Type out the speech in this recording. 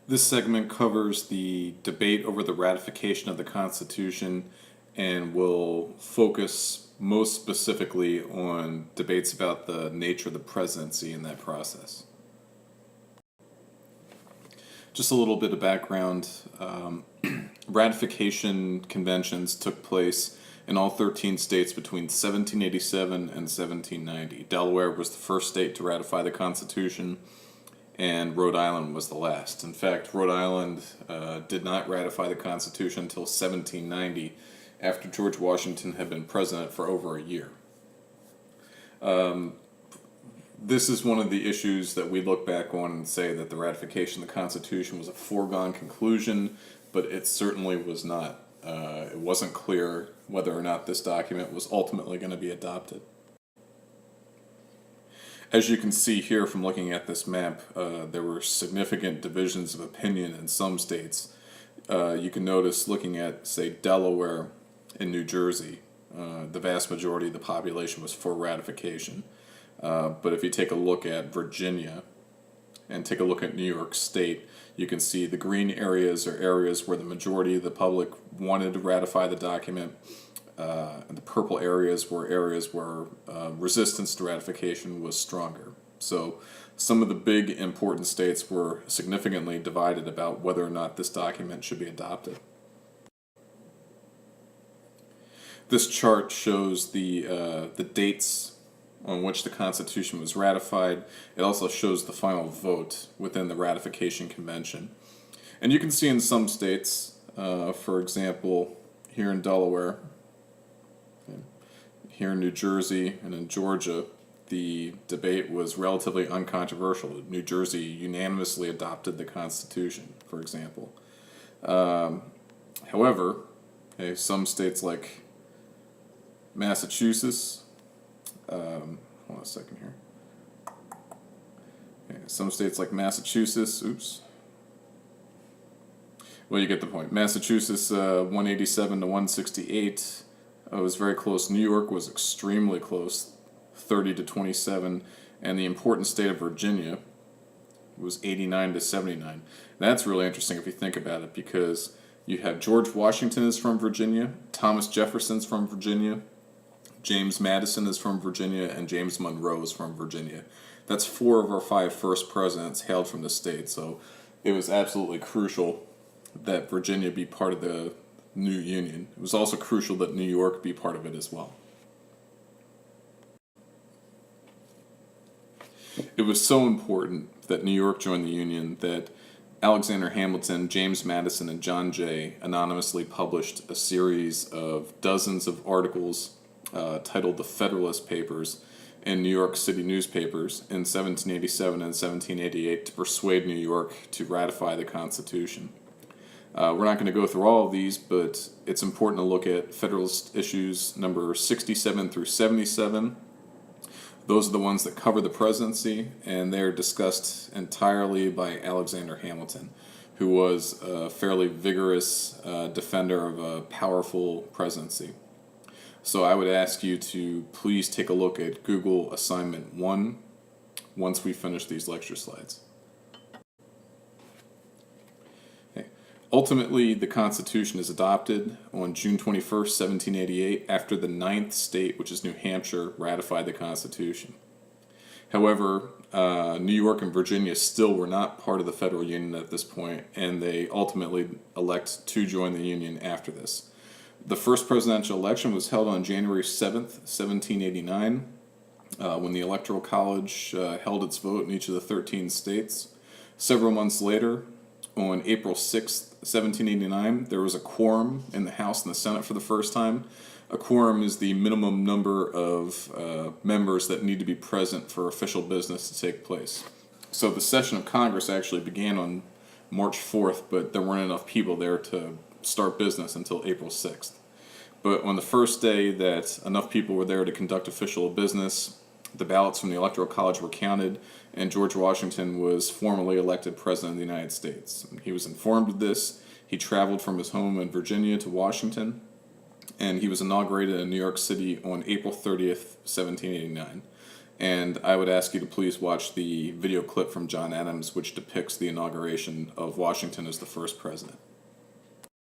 This segment covers the debate over the ratification of the Constitution and will focus most specifically on debates about the nature of the presidency in that process. Just a little bit of background. Ratification conventions took place in all 13 states between 1787 and 1790. Delaware was the first state to ratify the Constitution, and Rhode Island was the last. In fact, Rhode Island did not ratify the Constitution until 1790, after George Washington had been president for over a year. This is one of the issues that we look back on and say that the ratification of the Constitution was a foregone conclusion, but it certainly was not. It wasn't clear whether or not this document was ultimately going to be adopted. As you can see here from looking at this map, there were significant divisions of opinion in some states. You can notice looking at, say, Delaware and New Jersey, the vast majority of the population was for ratification. But if you take a look at Virginia and take a look at New York State, you can see the green areas are areas where the majority of the public wanted to ratify the document. And the purple areas were areas where resistance to ratification was stronger. So some of the big important states were significantly divided about whether or not this document should be adopted. This chart shows the dates on which the Constitution was ratified. It also shows the final vote within the ratification convention. And you can see in some states, for example, here in Delaware, here in New Jersey, and in Georgia, the debate was relatively uncontroversial. New Jersey unanimously adopted the Constitution, for example. However, some states like Massachusetts, hold on a second here. Some states like Massachusetts, well, you get the point. Massachusetts, 187 to 168. It was very close. New York was extremely close, 30 to 27, and the important state of Virginia was 89 to 79. That's really interesting if you think about it, because you have George Washington is from Virginia, Thomas Jefferson's from Virginia, James Madison is from Virginia, and James Monroe is from Virginia. That's 4 of our 5 first presidents hailed from the state, so it was absolutely crucial that Virginia be part of the new union. It was also crucial that New York be part of it as well. It was so important that New York joined the Union that Alexander Hamilton, James Madison, and John Jay anonymously published a series of dozens of articles titled the Federalist Papers in New York City newspapers in 1787 and 1788 to persuade New York to ratify the Constitution. We're not going to go through all of these, but it's important to look at Federalist issues number 67 through 77. Those are the ones that cover the presidency, and they're discussed entirely by Alexander Hamilton, who was a fairly vigorous defender of a powerful presidency. So I would ask you to please take a look at Google Assignment 1 once we finish these lecture slides. Ultimately, the Constitution is adopted on June 21st, 1788, after the 9th state, which is New Hampshire, ratified the Constitution. However, New York and Virginia still were not part of the federal union at this point, and they ultimately elect to join the union after this. The first presidential election was held on January 7th, 1789, when the Electoral College held its vote in each of the 13 states. Several months later, on April 6th, 1789, there was a quorum in the House and the Senate for the first time. A quorum is the minimum number of members that need to be present for official business to take place. So the session of Congress actually began on March 4th, but there weren't enough people there to start business until April 6th. But on the first day that enough people were there to conduct official business, the ballots from the Electoral College were counted, and George Washington was formally elected President of the United States. He was informed of this. He traveled from his home in Virginia to Washington, and he was inaugurated in New York City on April 30th, 1789. And I would ask you to please watch the video clip from John Adams, which depicts the inauguration of Washington as the first president.